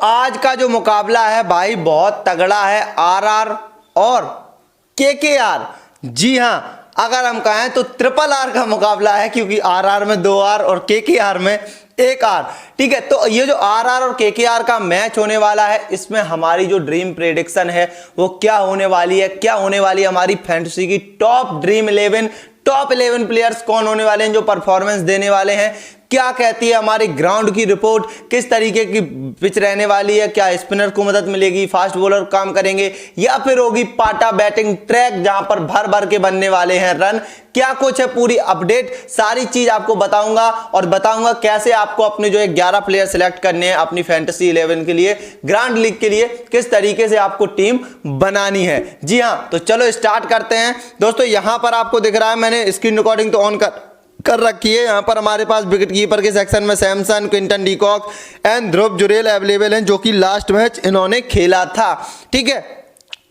आज का जो मुकाबला है भाई बहुत तगड़ा है, आरआर और केकेआर। जी हां, अगर हम कहें तो ट्रिपल आर का मुकाबला है, क्योंकि आरआर में 2 आर और केकेआर में 1 आर। ठीक है, तो ये जो आरआर और केकेआर का मैच होने वाला है, इसमें हमारी जो ड्रीम प्रेडिक्शन है वो क्या होने वाली है, क्या होने वाली है हमारी फैंटेसी की टॉप ड्रीम 11, टॉप 11 प्लेयर्स कौन होने वाले हैं जो परफॉर्मेंस देने वाले हैं, क्या कहती है हमारी ग्राउंड की रिपोर्ट, किस तरीके की पिच रहने वाली है, क्या स्पिनर को मदद मिलेगी, फास्ट बॉलर काम करेंगे या फिर होगी पाटा बैटिंग ट्रैक जहां पर भर भर के बनने वाले हैं रन, क्या कुछ है पूरी अपडेट, सारी चीज आपको बताऊंगा और बताऊंगा कैसे आपको अपने जो 11 प्लेयर सिलेक्ट करने हैं अपनी फैंटेसी 11 के लिए, ग्रांड लीग के लिए, किस तरीके से आपको टीम बनानी है। जी हां, तो चलो स्टार्ट करते हैं दोस्तों। यहां पर आपको दिख रहा है, मैंने स्क्रीन रिकॉर्डिंग तो ऑन कर रखी है। यहां पर हमारे पास विकेट कीपर के सेक्शन में Samson, Quinton de Kock and Dhruv Jurel available हैं, जो कि लास्ट मैच इन्होंने खेला था। ठीक है,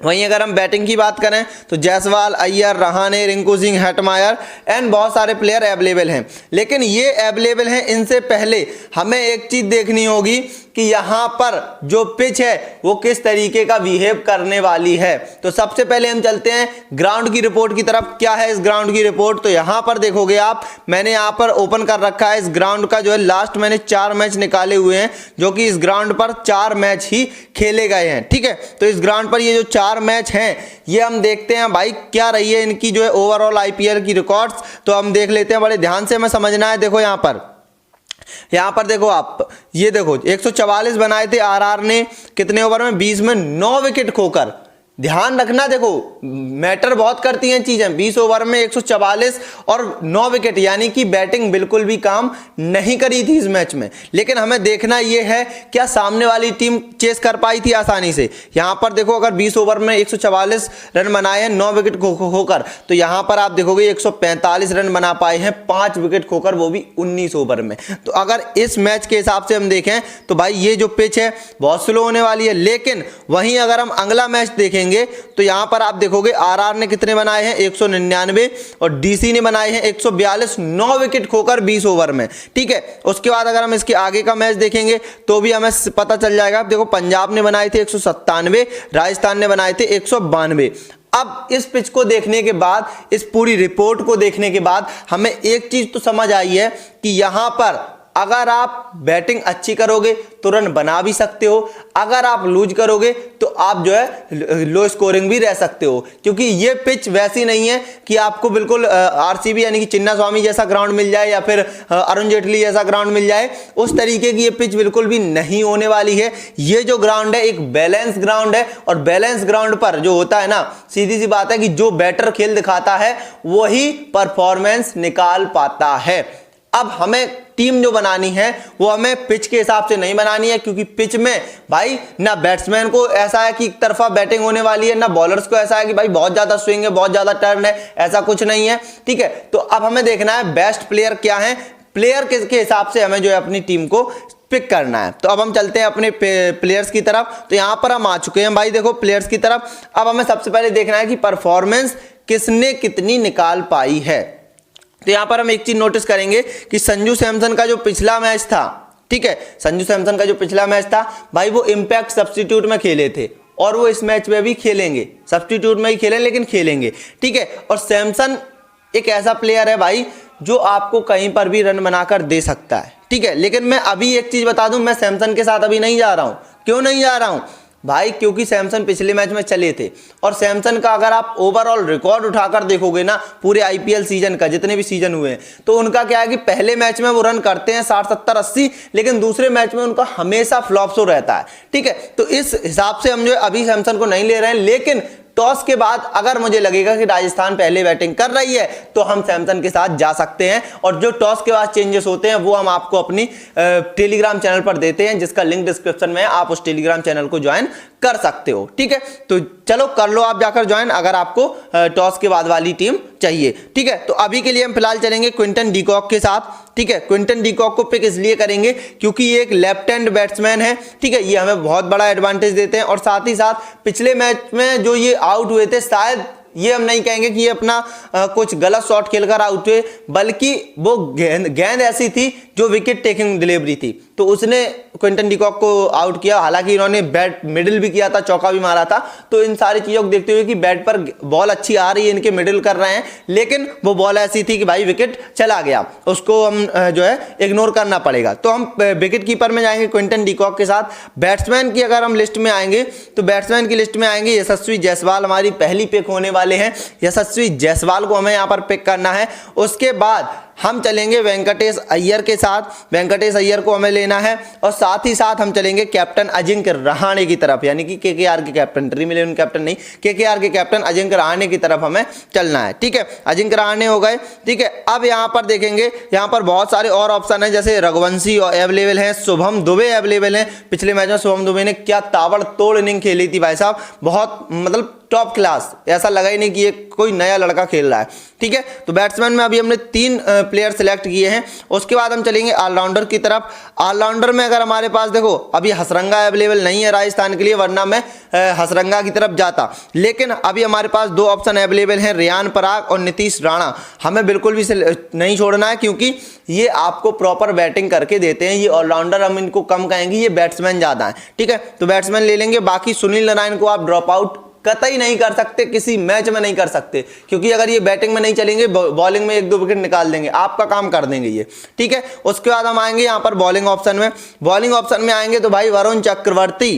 वहीं अगर हम बैटिंग की बात करें तो जायसवाल, अय्यर, रहाणे, रिंकू सिंह, हेटमायर एंड बहुत सारे प्लेयर अवेलेबल हैं। लेकिन ये अवेलेबल हैं, इनसे पहले हमें एक चीज देखनी होगी कि यहां पर जो पिच है वो किस तरीके का बिहेव करने वाली है। तो सबसे पहले हम चलते हैं ग्राउंड की रिपोर्ट की तरफ। क्या है इस ग्राउंड की रिपोर्ट, तो यहां पर देखोगे आप, मैंने यहां पर ओपन कर रखा है इस ग्राउंड का जो है लास्ट मैंने 4 मैच निकाले हुए हैं, जो कि इस ग्राउंड पर 4 मैच ही खेले गए हैं। ठीक है, तो इस ग्राउंड पर ये जो 4 मैच हैं ये हम देखते हैं भाई क्या रही है इनकी जो है ओवरऑल आईपीएल की रिकॉर्ड्स। तो हम देख लेते हैं, बड़े ध्यान से हमें समझना है। देखो यहां पर देखो आप, ये देखो 144 बनाए थे आरआर ने, कितने ओवर में, 20 में 9 विकेट खोकर। ध्यान रखना, देखो मैटर बहुत करती हैं चीजें। 20 ओवर में 144 और 9 विकेट, यानी कि बैटिंग बिल्कुल भी काम नहीं करी थी इस मैच में। लेकिन हमें देखना यह है क्या सामने वाली टीम चेस कर पाई थी आसानी से। यहां पर देखो, अगर 20 ओवर में 144 रन बनाए हैं 9 विकेट खोकर, तो यहां पर आप देखोगे 145 रन बना पाए हैं 5 विकेट खोकर, वो भी 19 ओवर में। तो अगर इस मैच के हिसाब से हम देखें तो भाई ये जो पिच है बहुत स्लो होने वाली है। लेकिन वहीं अगर हम अगला मैच देखेंगे तो यहां पर आप देखोगे आरआर ने कितने बनाए हैं 199 और डीसी ने बनाए हैं 142, 9 विकेट खोकर 20 ओवर में। ठीक है, उसके बाद अगर हम इसके आगे का मैच देखेंगे तो भी हमें पता चल जाएगा। देखो पंजाब ने बनाए थे 197, राजस्थान ने बनाए थे 192। अब इस पिच को देखने के बाद, इस पूरी रिपोर्ट को देखने के बाद हमें एक चीज तो समझ आई है कि यहां पर अगर आप बैटिंग अच्छी करोगे तो रन बना भी सकते हो, अगर आप लूज करोगे तो आप जो है लो स्कोरिंग भी रह सकते हो। क्योंकि ये पिच वैसी नहीं है कि आपको बिल्कुल आरसीबी यानी कि चिन्ना स्वामी जैसा ग्राउंड मिल जाए या फिर अरुण जेटली जैसा ग्राउंड मिल जाए, उस तरीके की ये पिच बिल्कुल भी नहीं होने वाली है। ये जो ग्राउंड है एक बैलेंस ग्राउंड है, और बैलेंस ग्राउंड पर जो होता है ना, सीधी सी बात है कि जो बैटर खेल दिखाता है वही परफॉर्मेंस निकाल पाता है। अब हमें टीम जो बनानी है वो हमें पिच के हिसाब से नहीं बनानी है, क्योंकि पिच में भाई ना बैट्समैन को ऐसा है कि एक तरफा बैटिंग होने वाली है, ना बॉलर्स को ऐसा है कि भाई बहुत ज्यादा स्विंग है, बहुत ज्यादा टर्न है, ऐसा कुछ नहीं है। ठीक है, तो अब हमें देखना है बेस्ट प्लेयर क्या है, प्लेयर के हिसाब से हमें जो है अपनी टीम को पिक करना है। तो अब हम चलते हैं अपने प्लेयर्स की तरफ। तो यहां पर हम आ चुके हैं भाई, देखो प्लेयर्स की तरफ। अब हमें सबसे पहले देखना है कि परफॉर्मेंस किसने कितनी निकाल पाई है। तो यहां पर हम एक चीज नोटिस करेंगे कि संजू सैमसन का जो पिछला मैच था, ठीक है, संजू सैमसन का जो पिछला मैच था भाई वो इंपैक्ट सब्स्टिट्यूट में खेले थे, और वो इस मैच में भी खेलेंगे, सब्स्टिट्यूट में ही खेलें लेकिन खेलेंगे। ठीक है, और सैमसन एक ऐसा प्लेयर है भाई जो आपको कहीं पर भी रन बनाकर दे सकता है। ठीक है, लेकिन मैं अभी एक चीज बता दूं, मैं सैमसन के साथ अभी नहीं जा रहा हूं। क्यों नहीं जा रहा हूं भाई, क्योंकि सैमसन पिछले मैच में चले थे, और सैमसन का अगर आप ओवरऑल रिकॉर्ड उठाकर देखोगे ना पूरे आईपीएल सीजन का, जितने भी सीजन हुए हैं, तो उनका क्या है कि पहले मैच में वो रन करते हैं 60, 70, 80, लेकिन दूसरे मैच में उनका हमेशा फ्लॉप शो रहता है। ठीक है, तो इस हिसाब से हम जो अभी सैमसन को नहीं ले रहे हैं, लेकिन टॉस के बाद अगर मुझे लगेगा कि राजस्थान पहले बैटिंग कर रही है तो हम सैमसन के साथ जा सकते हैं। और जो टॉस के बाद चेंजेस होते हैं वो हम आपको अपनी टेलीग्राम चैनल पर देते हैं, जिसका लिंक डिस्क्रिप्शन में है, आप उस टेलीग्राम चैनल को ज्वाइन कर सकते हो। ठीक है, तो चलो कर लो आप जाकर ज्वाइन, अगर आपको टॉस के बाद वाली टीम चाहिए। ठीक है, तो अभी के लिए हम फिलहाल चलेंगे क्विंटन डीकॉक के साथ। ठीक है, क्विंटन डीकॉक को पिक इसलिए करेंगे क्योंकि ये एक लेफ्ट हैंड बैट्समैन है। ठीक है, ये हमें बहुत बड़ा एडवांटेज देते हैं, और साथ ही साथ पिछले मैच में जो ये आउट हुए थे, शायद ये हम नहीं कहेंगे कि ये अपना कुछ गलत शॉट खेलकर आउट हुए, बल्कि वो गेंद ऐसी थी जो विकेट टेकिंग डिलीवरी थी, तो उसने क्विंटन डिकॉक को आउट किया। हालांकि इन्होंने बैट मिडिल भी किया था, चौका भी मारा था। तो इन सारी चीजों को देखते हुए कि बैट पर बॉल अच्छी आ रही है, इनके मिडिल कर रहे हैं, लेकिन वो बॉल ऐसी थी कि भाई विकेट चला गया, उसको हम जो है इग्नोर करना पड़ेगा। तो हम विकेट कीपर में जाएंगे क्विंटन डिकॉक के साथ। बैट्समैन की अगर हम लिस्ट में आएंगे तो बैट्समैन की लिस्ट में आएंगे यशस्वी जायसवाल, हमारी पहली पिक होने वाले हैं। यशस्वी जायसवाल को हमें यहाँ पर पिक करना है। उसके बाद हम चलेंगे वेंकटेश अय्यर के साथ। वेंकटेश अय्यर को हमें लेना है और साथ ही साथ हम चलेंगे कैप्टन अजिंक्य रहाणे की तरफ, यानी कि केकेआर के कैप्टन, ड्रीम 11 कैप्टन नहीं, केकेआर के कैप्टन अजिंक्य रहाणे की तरफ हमें चलना है। ठीक है, अजिंक्य रहाणे हो गए। ठीक है, अब यहाँ पर देखेंगे, यहाँ पर बहुत सारे और ऑप्शन है, जैसे रघुवंशी अवेलेबल है, शुभम दुबे अवेलेबल है। पिछले मैच में शुभम दुबे ने क्या ताबड़तोड़ इनिंग खेली थी भाई साहब, बहुत मतलब टॉप क्लास, ऐसा लगा ही नहीं कि ये कोई नया लड़का खेल रहा है। ठीक है, तो बैट्समैन में अभी हमने 3 प्लेयर सेलेक्ट किए हैं। उसके बाद हम चलेंगे ऑलराउंडर की तरफ। ऑलराउंडर में अगर हमारे पास देखो अभी हसरंगा अवेलेबल नहीं है राजस्थान के लिए, वरना मैं हसरंगा की तरफ जाता, लेकिन अभी हमारे पास 2 ऑप्शन अवेलेबल हैं, रियान पराग और नीतीश राणा। हमें बिल्कुल भी नहीं छोड़ना है, क्योंकि ये आपको प्रॉपर बैटिंग करके देते हैं। ये ऑलराउंडर हम इनको कम कहेंगे, ये बैट्समैन ज्यादा है। ठीक है, तो बैट्समैन ले लेंगे। बाकी सुनील नारायण को आप ड्रॉप आउट कतई नहीं कर सकते, किसी मैच में नहीं कर सकते, क्योंकि अगर ये बैटिंग में नहीं चलेंगे, बॉलिंग में 1-2 विकेट निकाल देंगे, आपका काम कर देंगे ये। ठीक है, उसके बाद हम आएंगे यहाँ पर बॉलिंग ऑप्शन में। बॉलिंग ऑप्शन में आएंगे तो भाई वरुण चक्रवर्ती,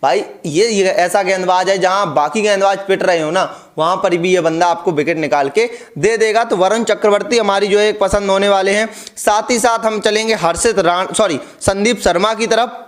भाई ये ऐसा गेंदबाज है, जहां बाकी गेंदबाज पिट रहे हो ना, वहां पर भी ये बंदा आपको विकेट निकाल के दे देगा। तो वरुण चक्रवर्ती हमारी जो है एक पसंद होने वाले हैं। साथ ही साथ हम चलेंगे संदीप शर्मा की तरफ।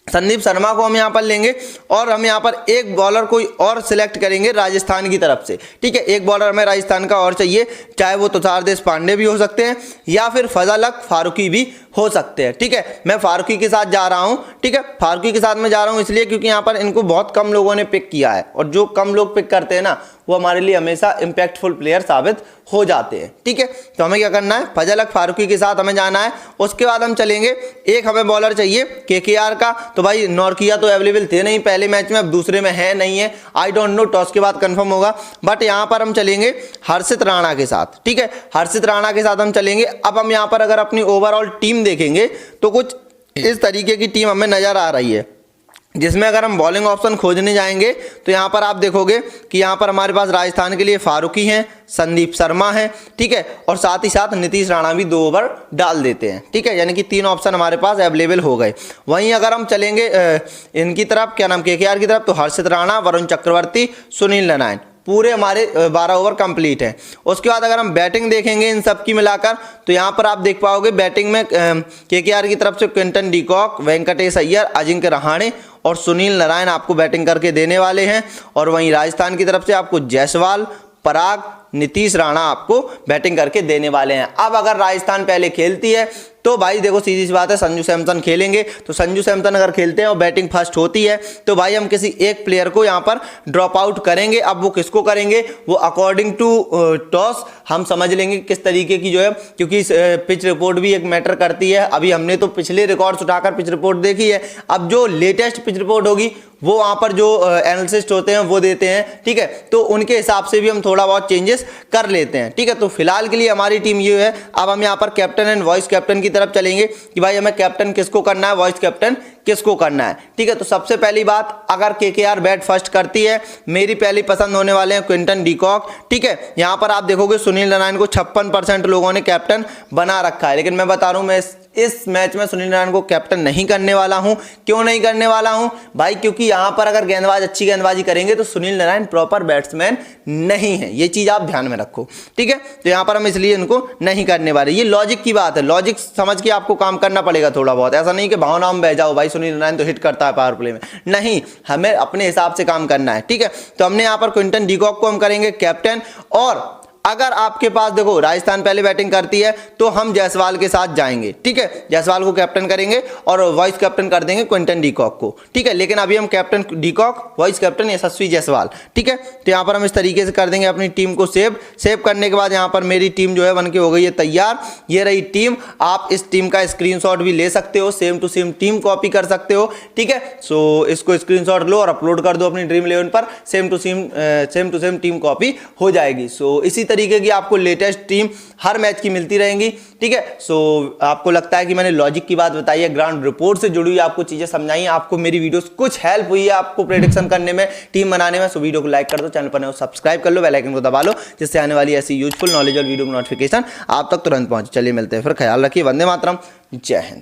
संदीप शर्मा को हम यहाँ पर लेंगे और हम यहाँ पर एक बॉलर कोई और सिलेक्ट करेंगे राजस्थान की तरफ से। ठीक है, एक बॉलर हमें राजस्थान का और चाहिए, चाहे वो तुषार देशपांडे भी हो सकते हैं या फिर फजल हक फारूकी भी हो सकते हैं। ठीक है, मैं फारूकी के साथ जा रहा हूं। ठीक है, फारूकी के साथ मैं जा रहा हूं इसलिए क्योंकि यहाँ पर इनको बहुत कम लोगों ने पिक किया है, और जो कम लोग पिक करते हैं ना, वो हमारे लिए हमेशा इंपैक्टफुल प्लेयर साबित हो जाते हैं। ठीक है, तो हमें क्या करना है, फजल हक फारूकी के साथ हमें जाना है। उसके बाद हम चलेंगे, एक हमें बॉलर चाहिए केकेआर का। तो भाई नॉर्किया तो अवेलेबल थे नहीं पहले मैच में, अब दूसरे में है नहीं है, आई डोंट नो, टॉस के बाद कंफर्म होगा। बट यहाँ पर हम चलेंगे हर्षित राणा के साथ। ठीक है, हर्षित राणा के साथ हम चलेंगे। अब हम यहाँ पर अगर अपनी ओवरऑल टीम देखेंगे तो कुछ इस तरीके की टीम हमें नजर आ रही है, जिसमें अगर हम बॉलिंग ऑप्शन खोजने जाएंगे तो यहाँ पर आप देखोगे कि यहाँ पर हमारे पास राजस्थान के लिए फारूकी हैं, संदीप शर्मा है। ठीक है, और साथ ही साथ नीतीश राणा भी 2 ओवर डाल देते हैं। ठीक है, यानी कि 3 ऑप्शन हमारे पास अवेलेबल हो गए। वहीं अगर हम चलेंगे इनकी तरफ, क्या नाम, केकेआर की तरफ, तो हर्षित राणा, वरुण चक्रवर्ती, सुनील नारायण, पूरे हमारे 12 ओवर कंप्लीट हैं। उसके बाद अगर हम बैटिंग देखेंगे इन सब की मिलाकर, तो यहाँ पर आप देख पाओगे बैटिंग में केकेआर की तरफ से क्विंटन डिकॉक, वेंकटेश अय्यर, अजिंक्य रहाणे और सुनील नारायण आपको बैटिंग करके देने वाले हैं। और वहीं राजस्थान की तरफ से आपको जायसवाल, पराग, नीतीश राणा आपको बैटिंग करके देने वाले हैं। अब अगर राजस्थान पहले खेलती है तो भाई देखो सीधी सी बात है, संजू सैमसन खेलेंगे। तो संजू सैमसन अगर खेलते हैं और बैटिंग फर्स्ट होती है तो भाई हम किसी एक प्लेयर को यहाँ पर ड्रॉप आउट करेंगे। अब वो किसको करेंगे, वो अकॉर्डिंग टू टॉस हम समझ लेंगे किस तरीके की जो है, क्योंकि पिच रिपोर्ट भी एक मैटर करती है। अभी हमने तो पिछले रिकॉर्ड्स उठाकर पिच रिपोर्ट देखी है, अब जो लेटेस्ट पिच रिपोर्ट होगी वो वहाँ पर जो एनालिस्ट होते हैं वो देते हैं। ठीक है, तो उनके हिसाब से भी हम थोड़ा बहुत चेंजेस कर लेते हैं। ठीक है, तो फिलहाल के लिए हमारी टीम ये है। अब हम यहाँ पर कैप्टन एंड वाइस कैप्टन की तरफ चलेंगे कि भाई हमें कैप्टन किसको करना है, वाइस कैप्टन किसको करना है। ठीक है, तो सबसे पहली बात, अगर केकेआर बैट फर्स्ट करती है, मेरी पहली पसंद होने वाले हैं क्विंटन डिकॉक। ठीक है, यहाँ पर आप देखोगे सुनील नारायण को 56% लोगों ने कैप्टन बना रखा है, लेकिन मैं बता रहा हूं मैं इस मैच में सुनील नारायण को कैप्टन नहीं करने वाला हूं। क्यों नहीं करने वाला हूं भाई, क्योंकि यहां पर अगर गेंदबाज अच्छी गेंदबाजी करेंगे तो सुनील नारायण प्रॉपर बैट्समैन नहीं है, ये चीज आप ध्यान में रखो। ठीक है, तो यहां पर हम इसलिए इनको नहीं करने वाले। ये लॉजिक की बात है, लॉजिक समझ के आपको काम करना पड़ेगा थोड़ा बहुत। ऐसा नहीं कि भावनाओं में बह जाओ, भाई सुनील नारायण तो हिट करता है पावर प्ले में, नहीं, हमें अपने हिसाब से काम करना है। ठीक है, तो हमने यहाँ पर क्विंटन डिकॉक को हम करेंगे कैप्टन। और अगर आपके पास देखो राजस्थान पहले बैटिंग करती है तो हम जायसवाल के साथ जाएंगे। ठीक है, जायसवाल को कैप्टन करेंगे और वाइस कैप्टन कर देंगे क्विंटन डिकॉक को। ठीक है, लेकिन अभी हम कैप्टन डिकॉक, वाइस कैप्टन यशस्वी जायसवाल। ठीक है, तो यहाँ पर हम इस तरीके से कर देंगे अपनी टीम को सेव करने के बाद यहाँ पर मेरी टीम जो है बन के हो गई है तैयार। ये रही टीम, आप इस टीम का स्क्रीनशॉट भी ले सकते हो, same to same team copy कर सकते हो। ठीक है, सो इसको स्क्रीनशॉट लो और अपलोड कर दो अपनी ड्रीम 11 पर, same to same team copy हो जाएगी। सो इसी तरीके की आपको लेटेस्ट टीम हर मैच की मिलती रहेंगी, ठीक है। सो आपको लगता है कि मैंने लॉजिक की बात बताई है, ग्राउंड रिपोर्ट से जुड़ी हुई आपको चीजें समझाई, आपको मेरी वीडियोस कुछ हेल्प हुई है आपको प्रेडिक्शन करने में, टीम बनाने में, सो वीडियो को लाइक कर दो, चैनल पर नए सब्सक्राइब कर लो, बेल आइकन को दबा लो, जिससे आने वाली ऐसी यूजफुल नॉलेज और वीडियो की नोटिफिकेशन आप तक तुरंत पहुंचे। चलिए मिलते हैं फिर, ख्याल रखिए, वंदे मातरम, जय हिंद।